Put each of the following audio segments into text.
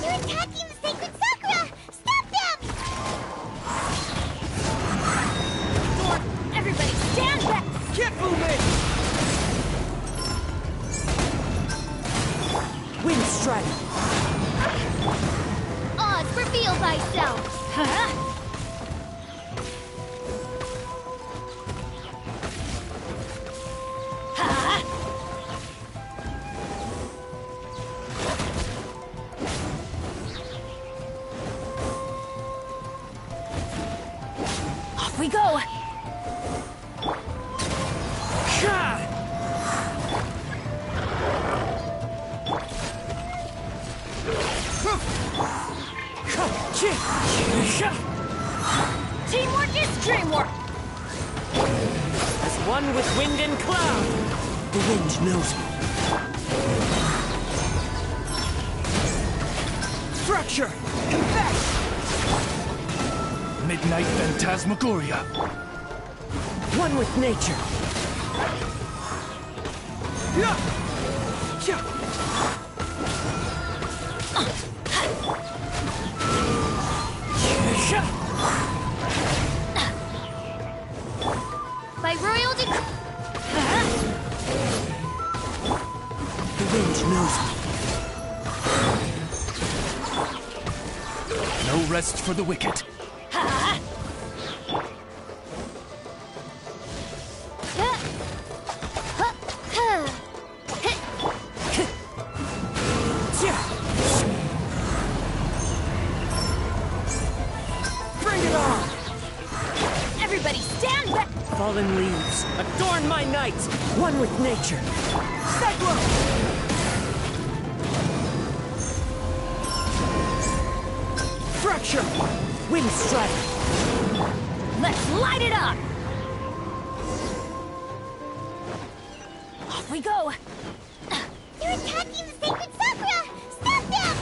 Attacking the sacred sakura! Stop them! Lord, everybody stand back! Keep moving! Wind strike! Oz, reveal thyself! Huh? We go! Teamwork is dreamwork! As one with wind and cloud! The wind knows me. Structure! Confess! Midnight Phantasmagoria. One with nature. By royal decree... The wind knows me. No rest for the wicked. Bring it on! Everybody stand back! Fallen leaves, adorn my night! One with nature. Cyclone! Fracture! Wind strike! Let's light it up! Off we go! They're attacking the sacred sakura! Stop them!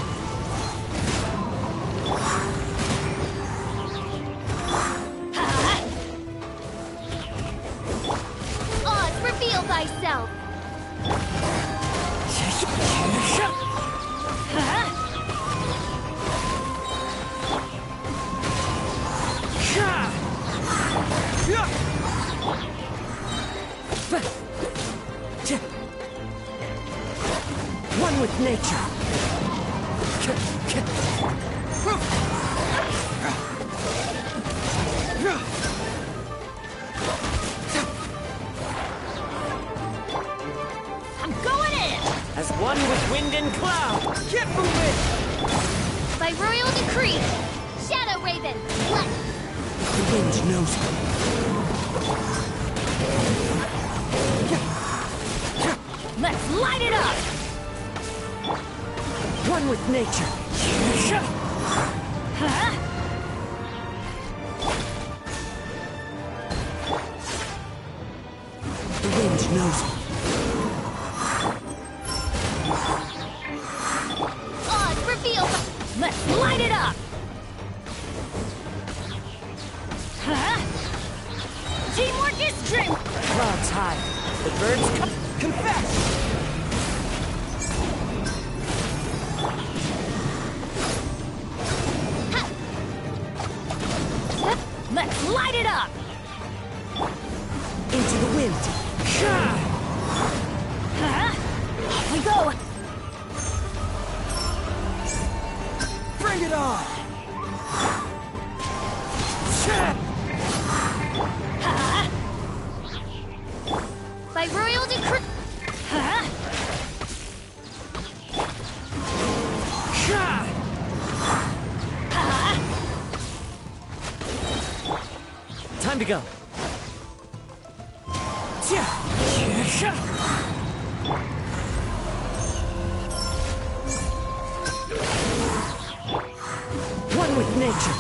Oz, reveal thyself! One with nature. I'm going in! As one with wind and cloud. Get moving! By royal decree! Shadow Raven! What? The wind knows me. Let's light it up! One with nature. Huh? The wind knows me. Oz, reveal! Let's light it up! Huh? Teamwork is dream! Clouds high. The birds come. Confess! Let's light it up! Into the wind. Huh? Off we go! Bring it on! Time to go. One with nature.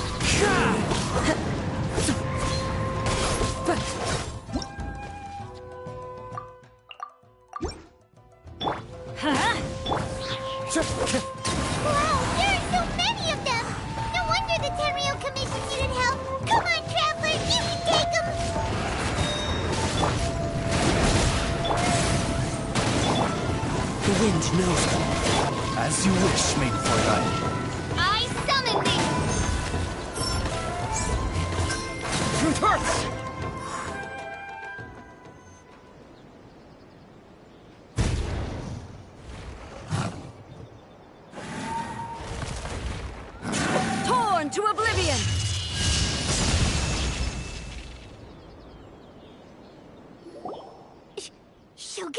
Wow, there are so many of them! No wonder the Tenryo Commission needed help! Come on, travelers, you can take them! The wind knows me. As you wish, maid Fräulein. I summon thee! Truth hurts! Torn to oblivion! Shogun?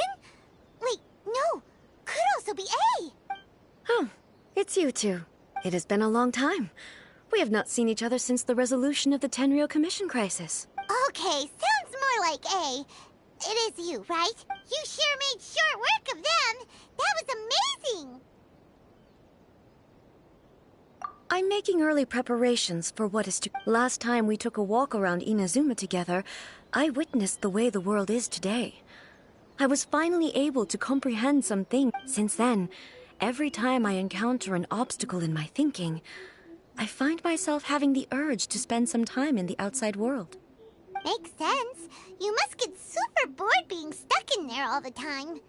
Wait, no! Could also be A! Oh, it's you two. It has been a long time. We have not seen each other since the resolution of the Tenryo Commission crisis. Okay, sounds more like A. It is you, right? You sure made short work of them! That was amazing! I'm making early preparations for what is to... Last time we took a walk around Inazuma together, I witnessed the way the world is today. I was finally able to comprehend some things. Since then, every time I encounter an obstacle in my thinking, I find myself having the urge to spend some time in the outside world. Makes sense. You must get super bored being stuck in there all the time.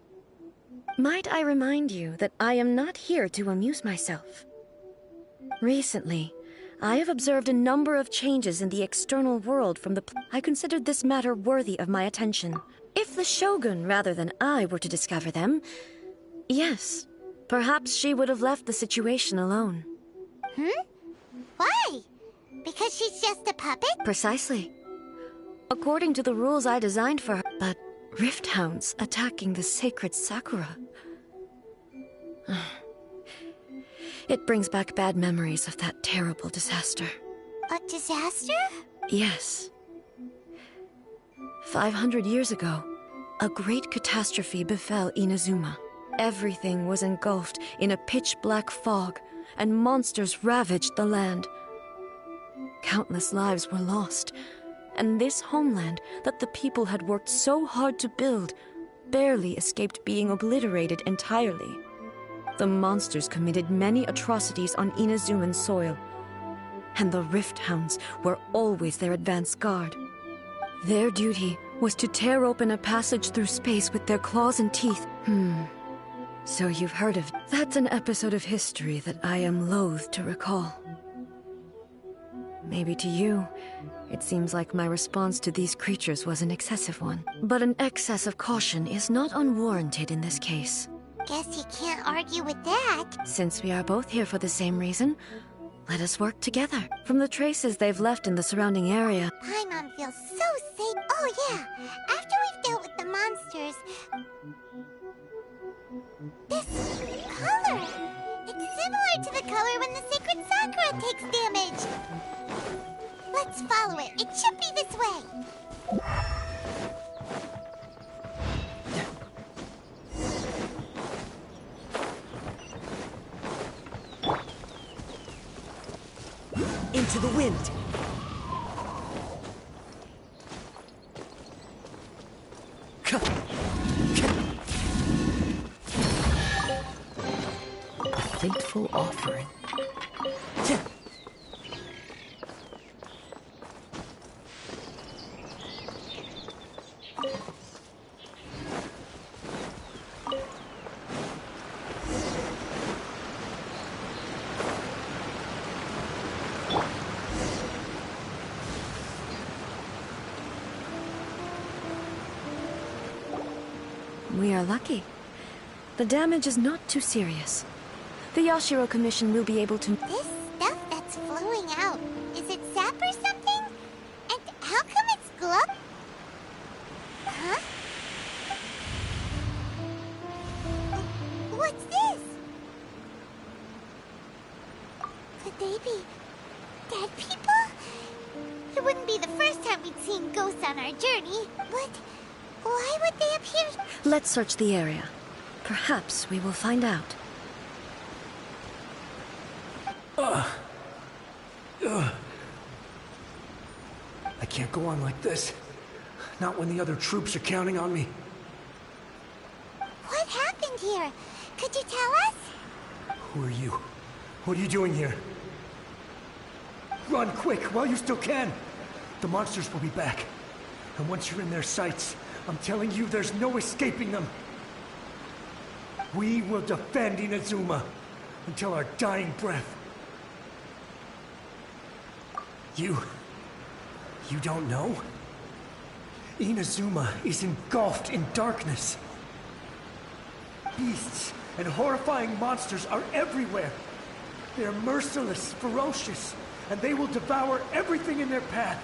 Might I remind you that I am not here to amuse myself. Recently, I have observed a number of changes in the external world from the... I considered this matter worthy of my attention. If the Shogun, rather than I, were to discover them, yes, perhaps she would have left the situation alone. Why? Because she's just a puppet? Precisely. According to the rules I designed for her, but Rift Hounds attacking the sacred Sakura. It brings back bad memories of that terrible disaster. A disaster? Yes. 500 years ago, a great catastrophe befell Inazuma. Everything was engulfed in a pitch-black fog, and monsters ravaged the land. Countless lives were lost, and this homeland that the people had worked so hard to build barely escaped being obliterated entirely. The monsters committed many atrocities on Inazuman soil, and the Rift Hounds were always their advance guard. Their duty was to tear open a passage through space with their claws and teeth. So you've heard of... That's an episode of history that I am loath to recall. Maybe to you, it seems like my response to these creatures was an excessive one. But an excess of caution is not unwarranted in this case. Guess you can't argue with that. Since we are both here for the same reason, let us work together. From the traces they've left in the surrounding area... Paimon feels so safe. Oh yeah, after we've dealt with the monsters... This color! It's similar to the color when the sacred Sakura takes damage. Let's follow it. It should be this way. Into the wind. A fateful offering. We are lucky. The damage is not too serious. The Yashiro Commission will be able to... This stuff that's flowing out, is it sap or something? And how come it's glow? Huh? What's this? Could they be dead people? It wouldn't be the first time we'd seen ghosts on our journey, but why would they appear? Let's search the area. Perhaps we will find out. I can't go on like this. Not when the other troops are counting on me. What happened here? Could you tell us? Who are you? What are you doing here? Run quick, while you still can! The monsters will be back. And once you're in their sights, I'm telling you, there's no escaping them. We will defend Inazuma until our dying breath. You don't know? Inazuma is engulfed in darkness. Beasts and horrifying monsters are everywhere. They're merciless, ferocious, and they will devour everything in their path.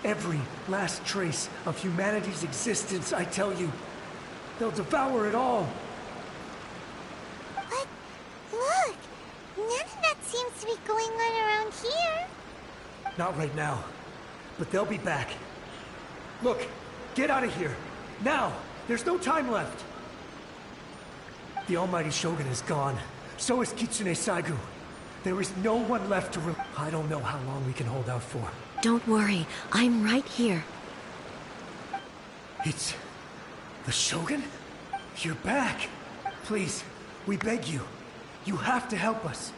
Every last trace of humanity's existence, I tell you. They'll devour it all. But look, none of that seems to be going on around here. Not right now, but they'll be back. Look, get out of here. Now! There's no time left. The almighty shogun is gone. So is Kitsune Saigu. There is no one left to I don't know how long we can hold out for. Don't worry, I'm right here. It's... the shogun? You're back. Please, we beg you. You have to help us.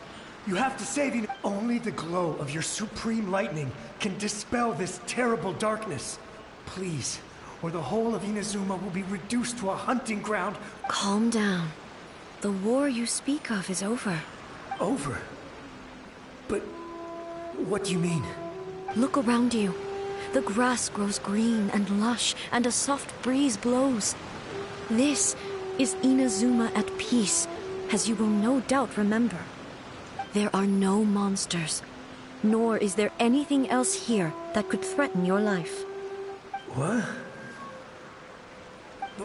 You have to save Ina. Only the glow of your supreme lightning can dispel this terrible darkness. Please, or the whole of Inazuma will be reduced to a hunting ground. Calm down. The war you speak of is over. Over? But what do you mean? Look around you. The grass grows green and lush, and a soft breeze blows. This is Inazuma at peace, as you will no doubt remember. There are no monsters, nor is there anything else here that could threaten your life. What?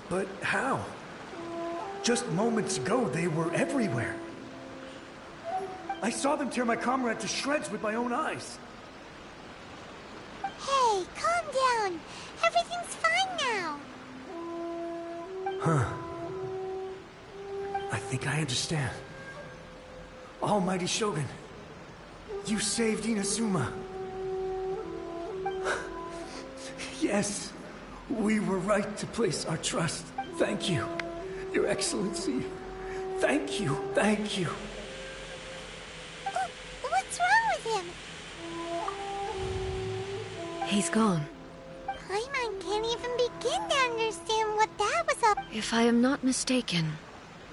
But how? Just moments ago, they were everywhere. I saw them tear my comrade to shreds with my own eyes. Hey, calm down. Everything's fine now. Huh. I think I understand. Almighty Shogun, you saved Inazuma. Yes, we were right to place our trust. Thank you, Your Excellency. Thank you, thank you. What's wrong with him? He's gone. Paimon can't even begin to understand what that was up. If I am not mistaken,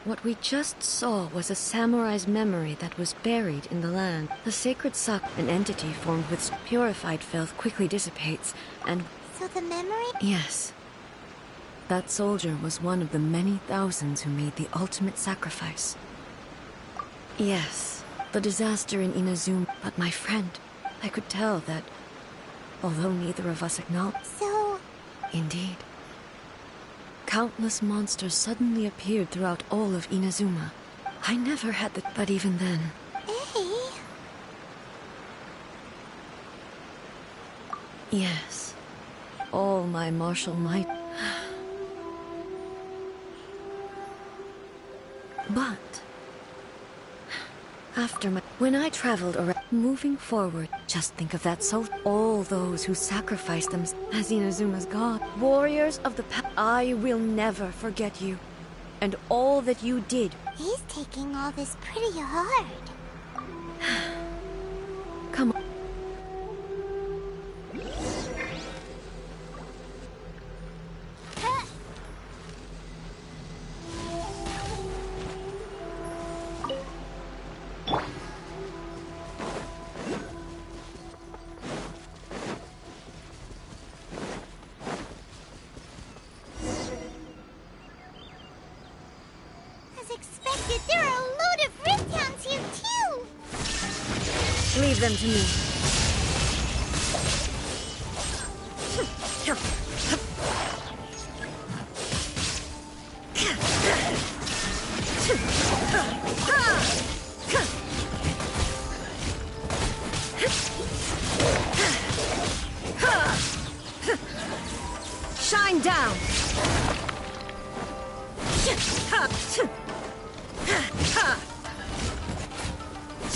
what we just saw was a samurai's memory that was buried in the land. The sacred sak, an entity formed with purified filth, quickly dissipates, and... So the memory? Yes. That soldier was one of the many thousands who made the ultimate sacrifice. Yes, the disaster in Inazuma. But my friend, I could tell that, although neither of us acknowledged... So... Indeed. Countless monsters suddenly appeared throughout all of Inazuma. I never had the... But even then... Hey... Yes. All my martial might... But... After my... When I traveled around... Moving forward, just think of that soul. All those who sacrificed them as Inazuma's god. Warriors of the past. I will never forget you. And all that you did. He's taking all this pretty hard. Come on. As expected, there are a load of Ridtowns here too! Leave them to me.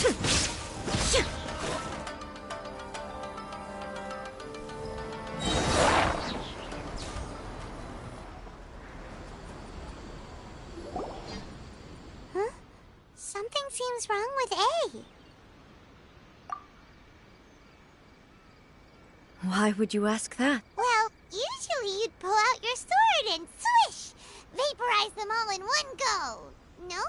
Huh? Something seems wrong with A. Why would you ask that? Well, usually you'd pull out your sword and swish! Vaporize them all in one go! No?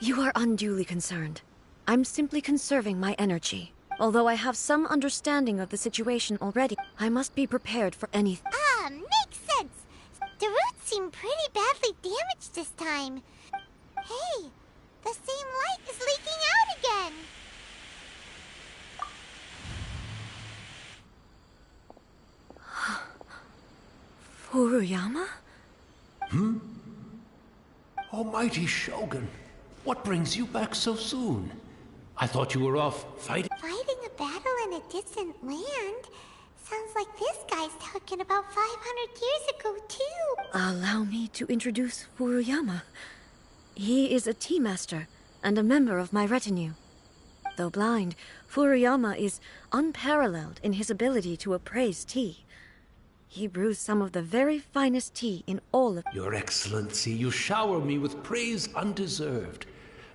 You are unduly concerned. I'm simply conserving my energy. Although I have some understanding of the situation already, I must be prepared for anything. Ah, makes sense! The roots seem pretty badly damaged this time. Hey, the same light is leaking out again! Furuyama? Almighty Shogun, what brings you back so soon? I thought you were off fighting. Fighting a battle in a distant land? Sounds like this guy's talking about 500 years ago, too. Allow me to introduce Furuyama. He is a tea master and a member of my retinue. Though blind, Furuyama is unparalleled in his ability to appraise tea. He brews some of the very finest tea in all of— Your Excellency, you shower me with praise undeserved.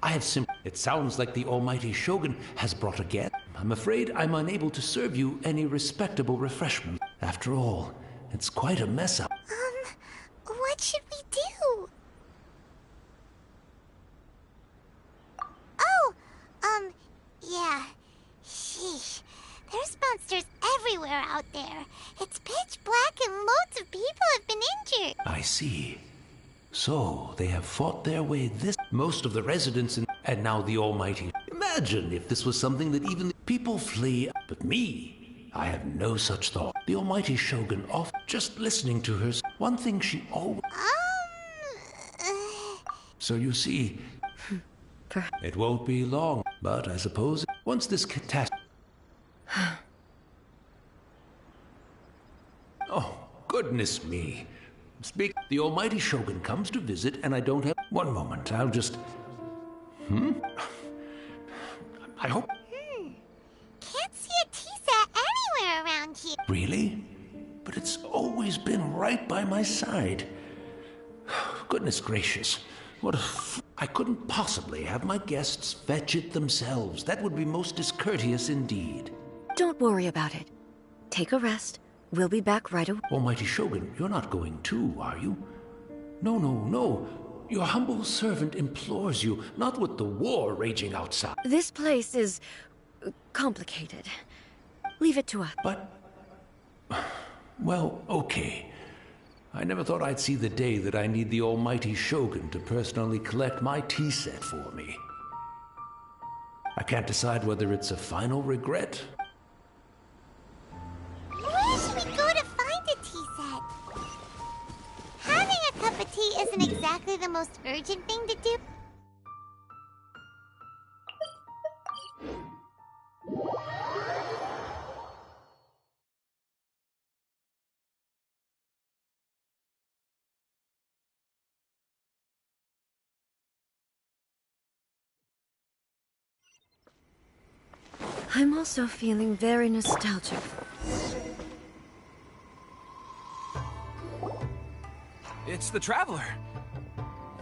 I have It sounds like the Almighty Shogun has brought a guest. I'm afraid I'm unable to serve you any respectable refreshment. After all, it's quite a mess up. What should we do? Oh, yeah. Sheesh. There's monsters everywhere out there. It's pitch black and loads of people have been injured. I see. So, they have fought their way this— Most of the residents in— And now the Almighty— Imagine if this was something that even the people flee— But me, I have no such thought. The Almighty Shogun off— Just listening to her— One thing she always— So you see— It won't be long, but I suppose once this catastrophe— Oh, goodness me. The Almighty Shogun comes to visit and I don't have— One moment, I'll just— I hope— Can't see a tea set anywhere around here. Really? But it's always been right by my side. Goodness gracious. What a I couldn't possibly have my guests fetch it themselves. That would be most discourteous indeed. Don't worry about it. Take a rest. We'll be back right away. Almighty Shogun, you're not going too, are you? No, no, no. Your humble servant implores you, not with the war raging outside. This place is complicated. Leave it to us. But, well, okay. I never thought I'd see the day that I need the Almighty Shogun to personally collect my tea set for me. I can't decide whether it's a final regret. Where should we go to find a tea set? Having a cup of tea isn't exactly the most urgent thing to do. I'm also feeling very nostalgic. It's the Traveler.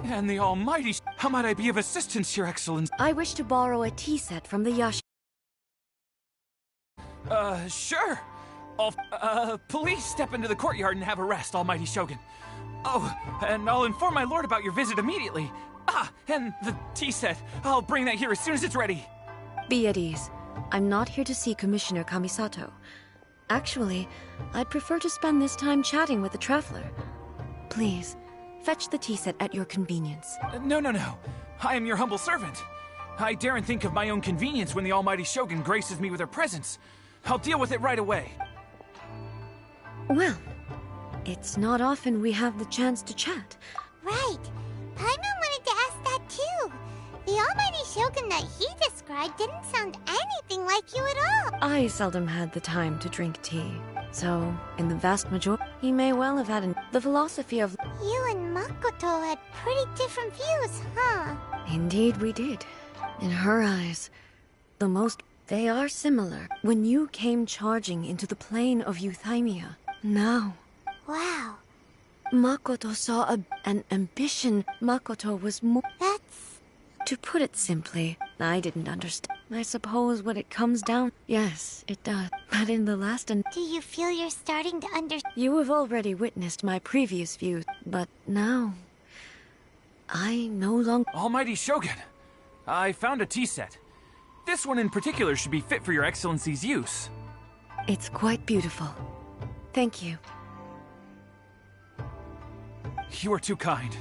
And the Almighty... How might I be of assistance, Your Excellency? I wish to borrow a tea set from the Yashi. Sure. Please step into the courtyard and have a rest, Almighty Shogun. Oh, and I'll inform my lord about your visit immediately. Ah, and the tea set. I'll bring that here as soon as it's ready. Be at ease. I'm not here to see Commissioner Kamisato. Actually, I'd prefer to spend this time chatting with the Traveler. Please, fetch the tea set at your convenience. No. I am your humble servant. I daren't think of my own convenience when the Almighty Shogun graces me with her presence. I'll deal with it right away. Well, it's not often we have the chance to chat. Right. Paimon wanted to ask that too. The Almighty Shogun that he described didn't sound anything like you at all. I seldom had the time to drink tea. So, in the vast majority, he may well have had the philosophy of— You and Makoto had pretty different views, huh? Indeed we did. In her eyes, the most. They are similar. When you came charging into the plane of Euthymia, now. Wow. Makoto saw an ambition. Makoto was more. That's... To put it simply, I didn't understand. I suppose what it comes down. Yes, it does. But in the last Do you feel you're starting to understand? You have already witnessed my previous views, but now I no longer. Almighty Shogun, I found a tea set. This one in particular should be fit for your Excellency's use. It's quite beautiful. Thank you. You are too kind.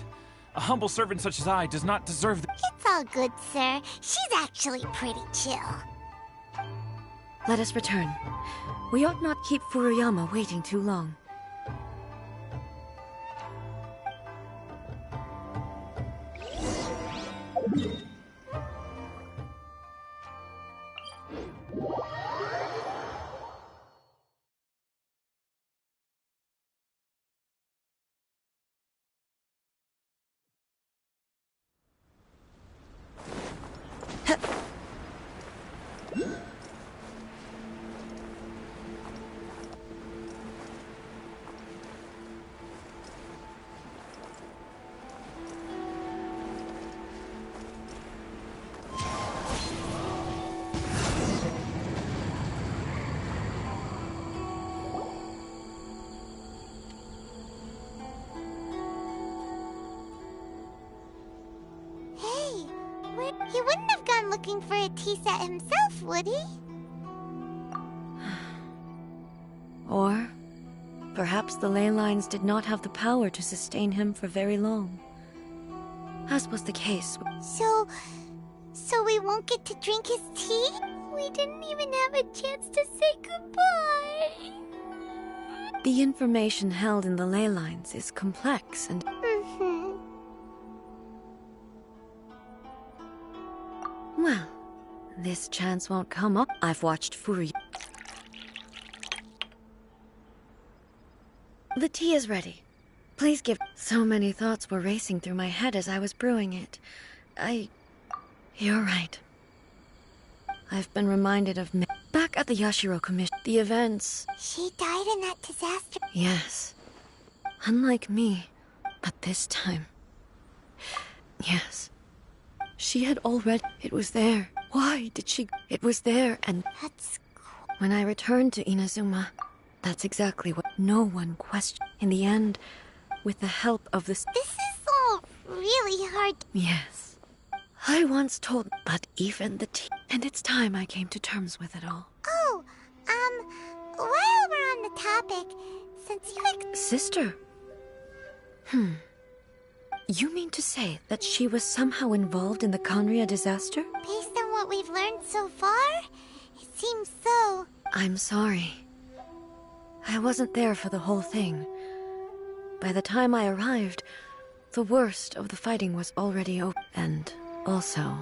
A humble servant such as I does not deserve the... It's all good, sir. She's actually pretty chill. Let us return. We ought not keep Furuyama waiting too long. He wouldn't have gone looking for a tea set himself, would he? Or perhaps the ley lines did not have the power to sustain him for very long. As was the case. So we won't get to drink his tea? We didn't even have a chance to say goodbye. The information held in the ley lines is complex and... Well, this chance won't come up. I've watched Furuyama. The tea is ready. Please give... So many thoughts were racing through my head as I was brewing it. You're right. I've been reminded of me. Back at the Yashiro Commission, the events... She died in that disaster? Yes. Unlike me. But this time... Yes. She had already... It was there. Why did she... It was there and... That's... When I returned to Inazuma, that's exactly what no one questioned. In the end, with the help of this... This is all really hard. Yes. I once told... But even the tea... And it's time I came to terms with it all. Oh, while we're on the topic, since you... Sister? You mean to say that she was somehow involved in the Conria disaster? Based on what we've learned so far, it seems so. I'm sorry. I wasn't there for the whole thing. By the time I arrived, the worst of the fighting was already over. And also,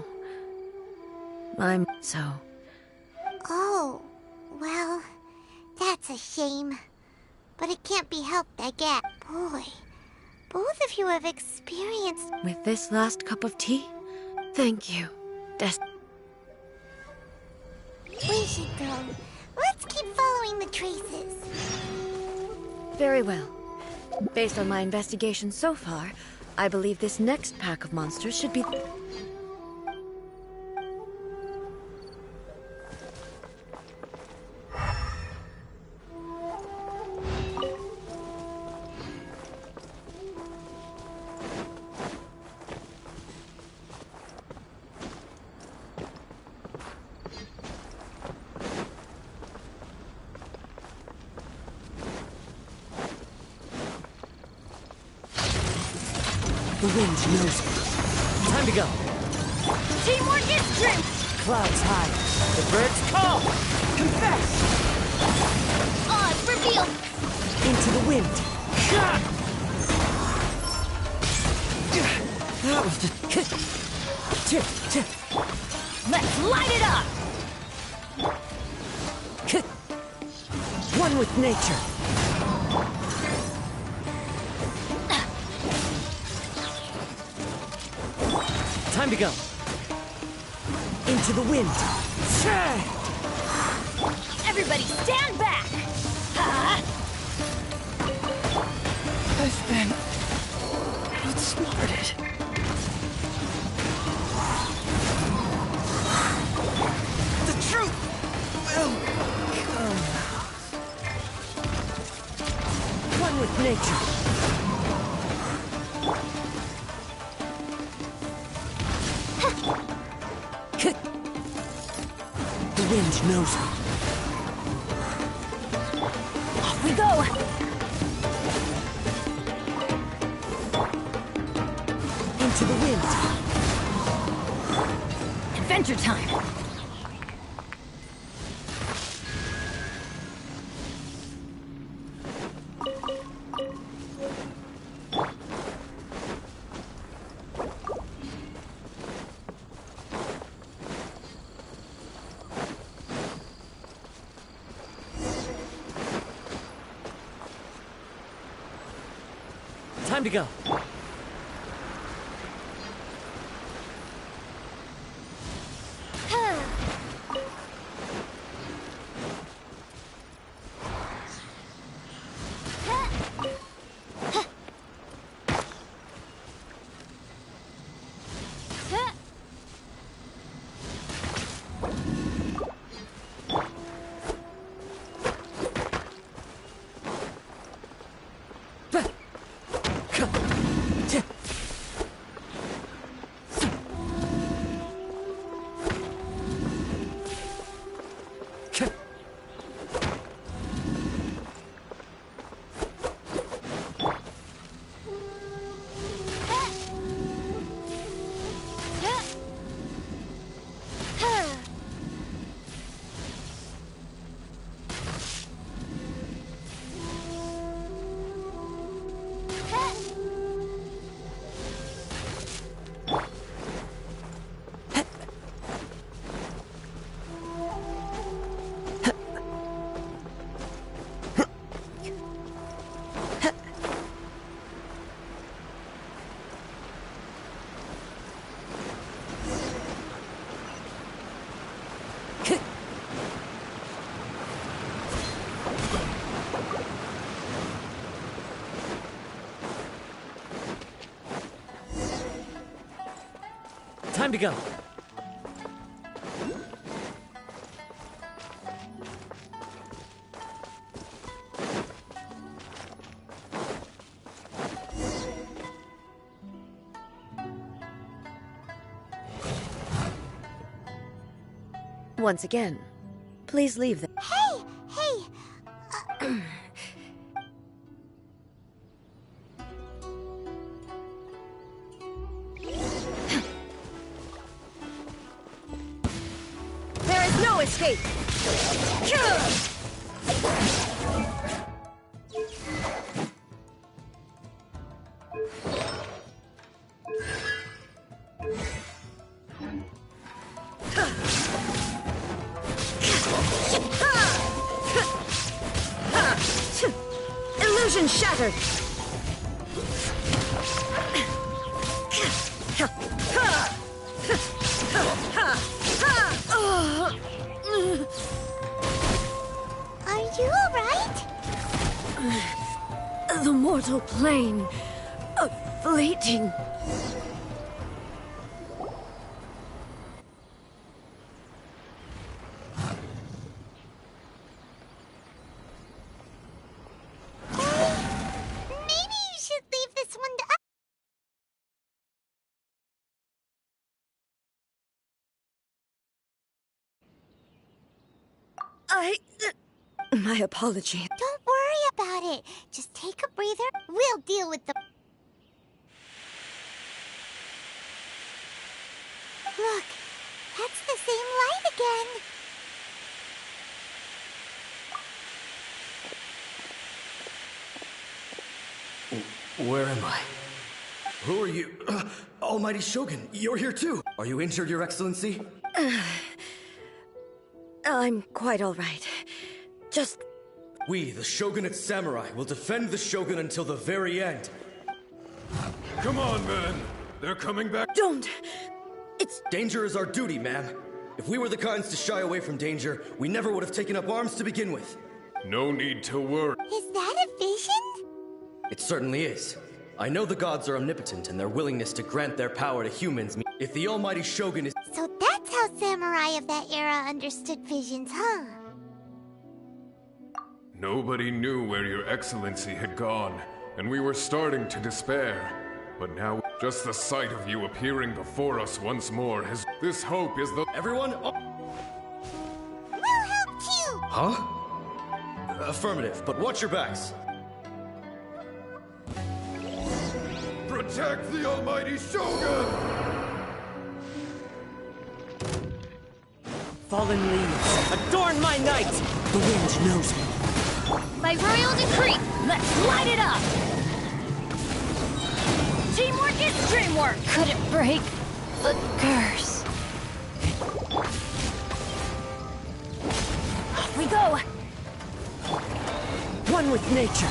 I'm so... Oh, well, that's a shame. But it can't be helped, I guess. Boy, both of you have experienced... With this last cup of tea? Thank you, We should go. Let's keep following the traces. Very well. Based on my investigation so far, I believe this next pack of monsters should be... The wind knows it. Time to go. Teamwork is strength! Clouds high. The birds call. Confess. Odds revealed! Into the wind. Let's light it up! One with nature. Time to go. Into the wind. Everybody stand back! Huh? I've been outsmarted. The truth will come out. One with nature. The wind knows me. Off we go! Into the wind. Adventure time! Time to go. Time to go. Once again, please leave the... Hey! There is no escape! Illusion shattered! Are you alright? The mortal plane of fleeting. Maybe you should leave this one to us. My apology. Don't worry about it. Just take a breather. We'll deal with the... Look, that's the same light again. Where am I? Who are you? Almighty Shogun, you're here too. Are you injured, Your Excellency? I'm quite all right. Just... We, the Shogunate Samurai, will defend the Shogun until the very end. Come on, man. They're coming back. Don't! It's... Danger is our duty, ma'am. If we were the kinds to shy away from danger, we never would have taken up arms to begin with. No need to worry. Is that a vision? It certainly is. I know the gods are omnipotent, and their willingness to grant their power to humans means if the almighty shogun is— So that's how samurai of that era understood visions, huh? Nobody knew where your excellency had gone, and we were starting to despair. But now, just the sight of you appearing before us once more has— This hope is the— Everyone— We'll help you! Huh? Affirmative, but watch your backs. Protect the almighty shogun! Fallen leaves, adorn my night! The wind knows me. By royal decree, let's light it up! Teamwork is dreamwork! Couldn't break the curse. Off we go! One with nature.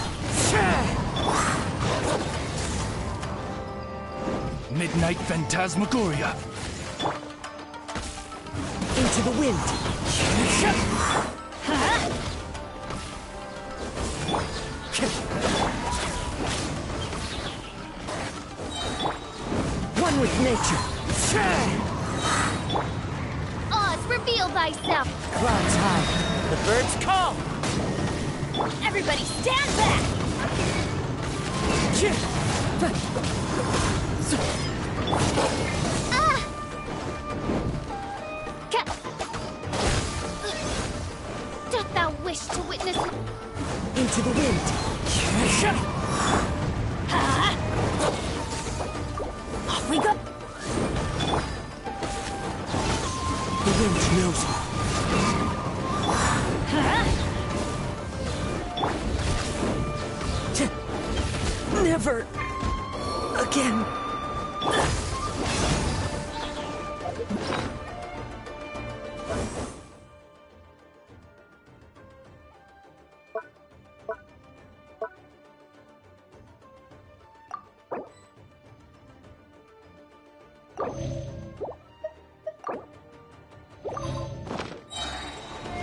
Midnight Phantasmagoria. Into the wind. One with nature. Oz, reveal thyself! Clouds high. The birds call. Everybody stand back! Ah! Doth thou wish to witness— Into the wind. Off we go! The wind knows me. Never again.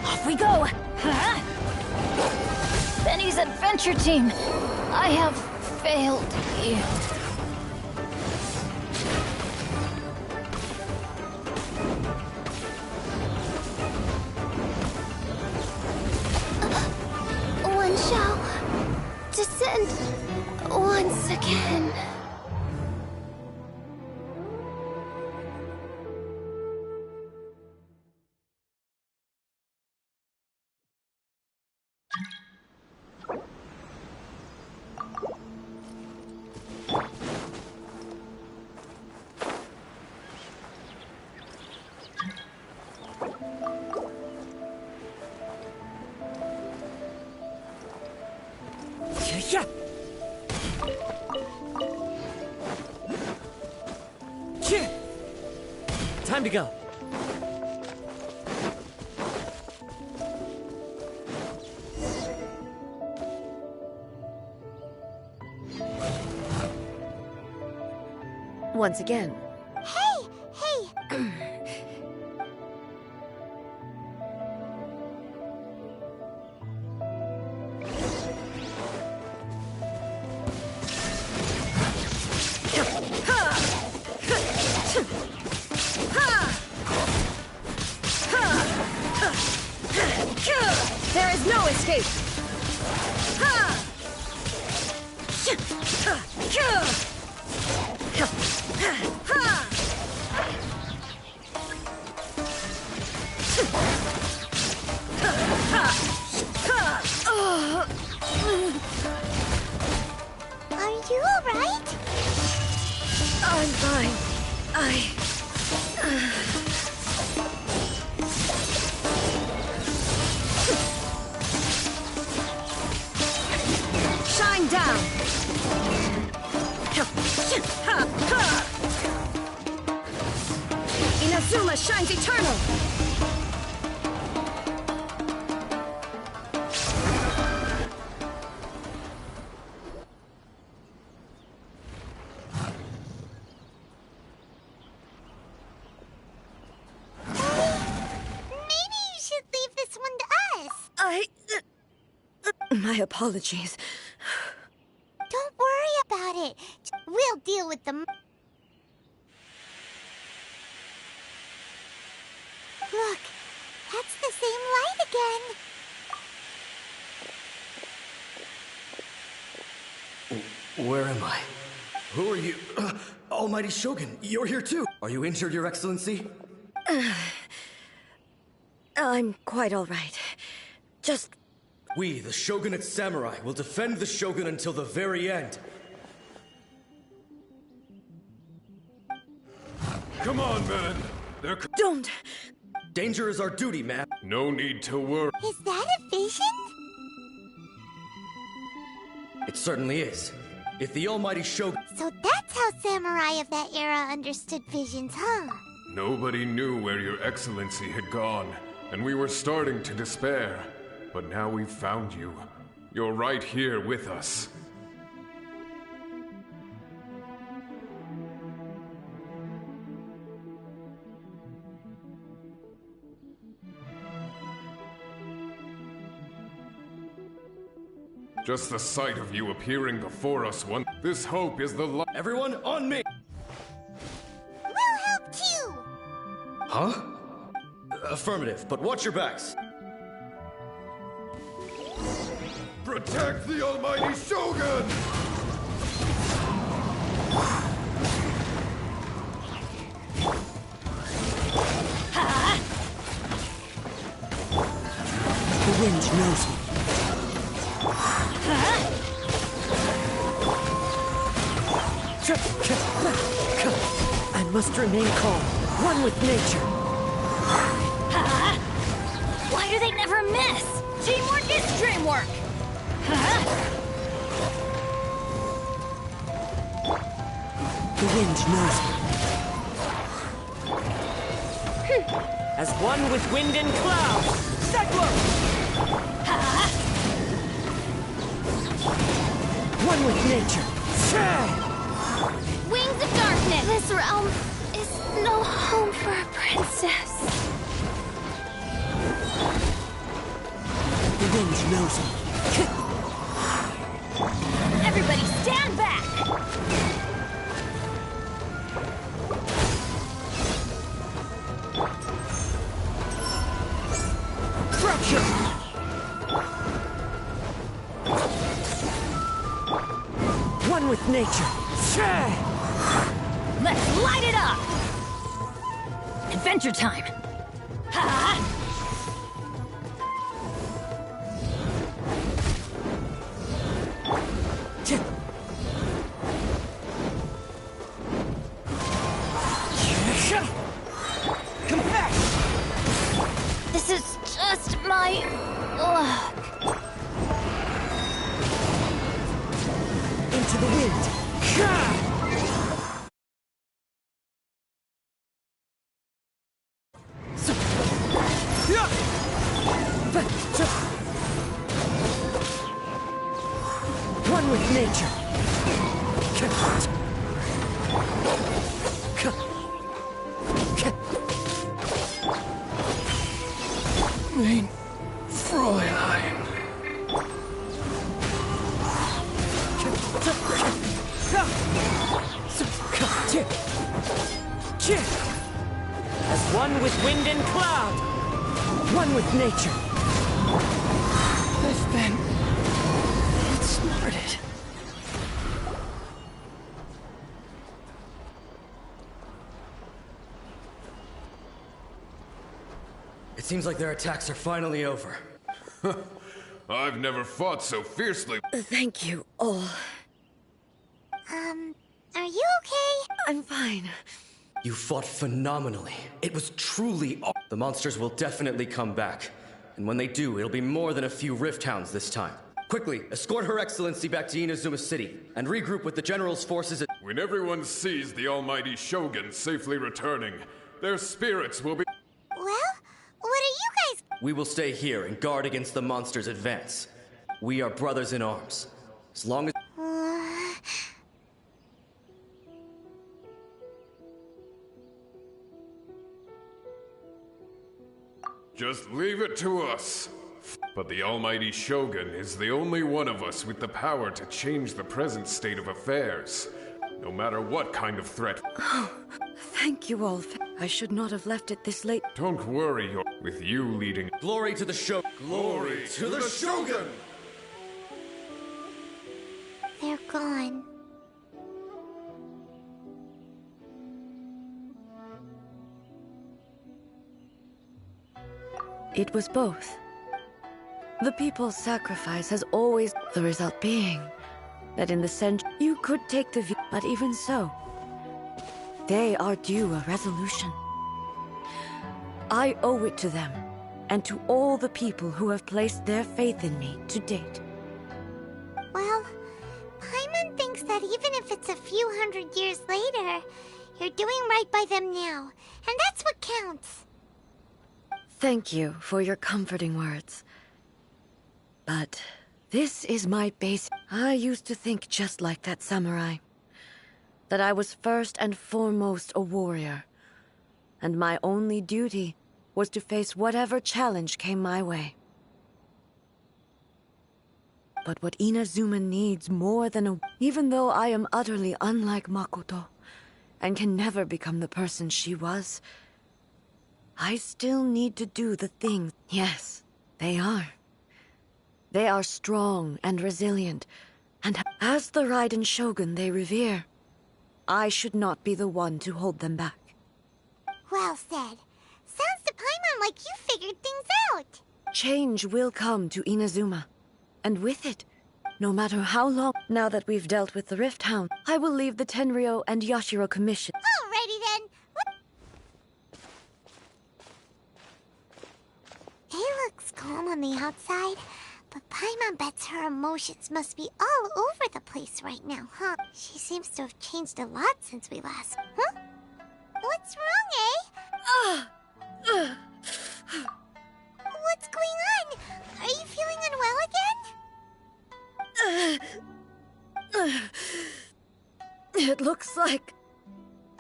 Off we go! Benny's adventure team, I have failed you. One shall descend once again. Time to go. Once again. Hey! There is no escape! Are you alright? I'm fine. Shine down! Inazuma shines eternal! My apologies. Don't worry about it. We'll deal with them. Look, that's the same light again. Where am I? Who are you? Almighty Shogun, you're here too. Are you injured, Your Excellency? I'm quite all right. Just... We, the Shogunate Samurai, will defend the Shogun until the very end. Come on, man. Don't! Danger is our duty, ma'am. No need to worry. Is that a vision? It certainly is. If the Almighty Shogun... So that's how samurai of that era understood visions, huh? Nobody knew where Your Excellency had gone, and we were starting to despair. But now we've found you. You're right here with us. Just the sight of you appearing before us this hope is the light. Everyone, on me! We'll help too! Huh? Affirmative, but watch your backs. Protect the Almighty Shogun! The wind knows me. I must remain calm, one with nature. Why do they never miss? Teamwork is dreamwork! The wind knows me. As one with wind and cloud, Cyclone! One with nature. Wings of darkness! This realm is no home for a princess. The wind knows me. Everybody stand back! Fracture! One with nature. Let's light it up! Adventure time! Come back! This is just my luck. Into the wind. One with nature. Mein Fräulein. As one with wind and cloud, one with nature. I've been outsmarted. It seems like their attacks are finally over. I've never fought so fiercely. Thank you all. Are you okay? I'm fine. You fought phenomenally. It was truly The monsters will definitely come back. And when they do, it'll be more than a few Rift Hounds this time. Quickly, escort Her Excellency back to Inazuma City, and regroup with the General's forces at— When everyone sees the Almighty Shogun safely returning, their spirits will be— Well, what are you guys— We will stay here and guard against the monsters' advance. We are brothers in arms. As long as— Just leave it to us. But the almighty Shogun is the only one of us with the power to change the present state of affairs, no matter what kind of threat. Oh, thank you all. I should not have left it this late. Don't worry, with you leading. Glory to the Shogun! Glory to the Shogun! They're gone. It was both. The people's sacrifice has always... The result being that in the century you could take the view, but even so, they are due a resolution. I owe it to them, and to all the people who have placed their faith in me to date. Well, Paimon thinks that even if it's a few hundred years later, you're doing right by them now, and that's what counts. Thank you for your comforting words. But this is my base. I used to think just like that samurai. That I was first and foremost a warrior. And my only duty was to face whatever challenge came my way. But what Inazuma needs more than a... Even though I am utterly unlike Makoto, and can never become the person she was, I still need to do the things. Yes, they are. They are strong and resilient, and as the Raiden Shogun they revere, I should not be the one to hold them back. Well said. Sounds to Paimon like you figured things out. Change will come to Inazuma, and with it, no matter how long... Now that we've dealt with the Rift Hound, I will leave the Tenryou and Yashiro Commission. Alrighty then. He looks calm on the outside, but Paimon bets her emotions must be all over the place right now, huh? She seems to have changed a lot since we last... Huh? What's wrong, eh? What's going on? Are you feeling unwell again? It looks like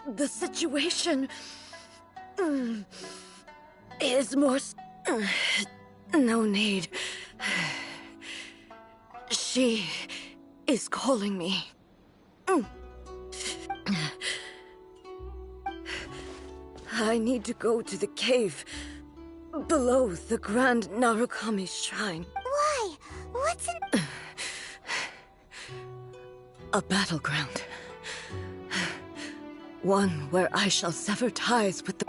the situation is more... No need. She is calling me. I need to go to the cave below the Grand Narukami Shrine. Why? What's in... A battleground. One where I shall sever ties with the...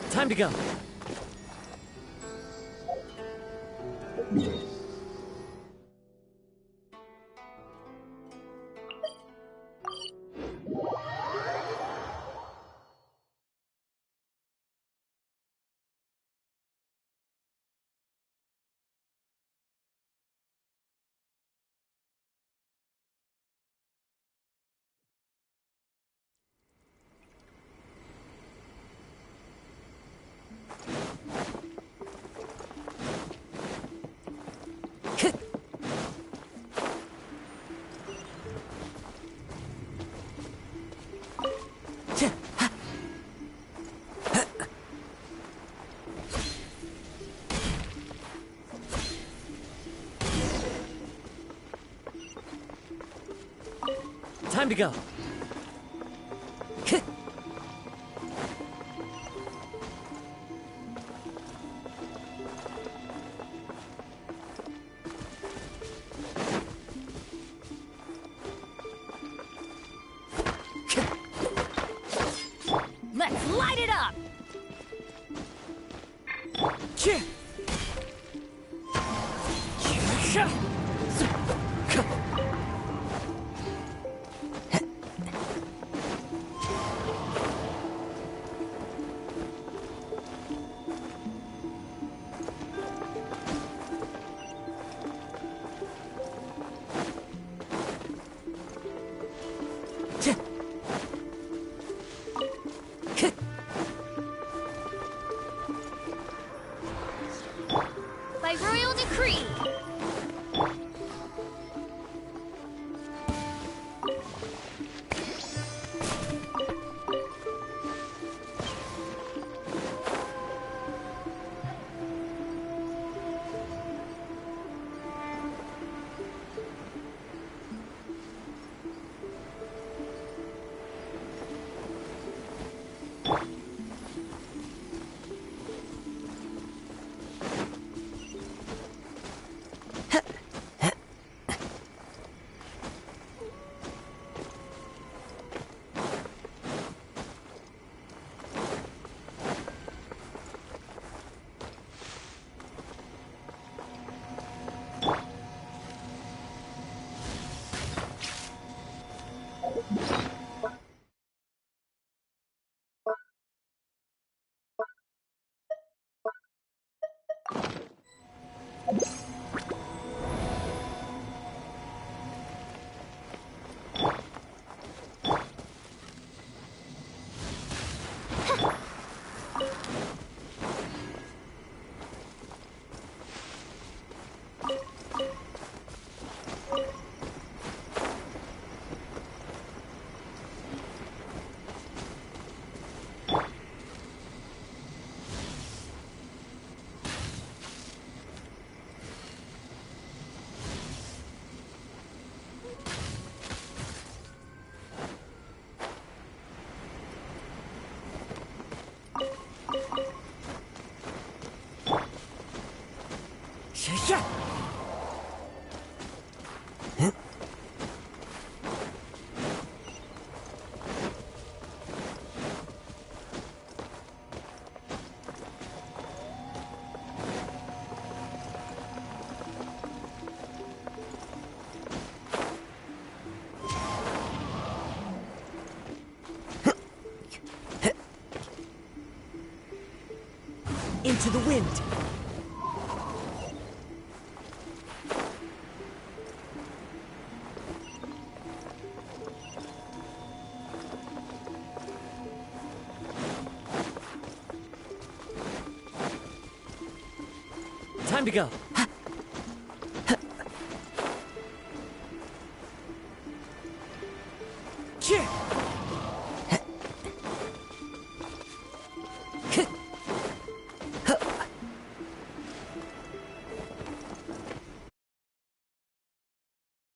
Time to go. Time to go. Let's light it up! By royal decree. Into the wind. Time to go.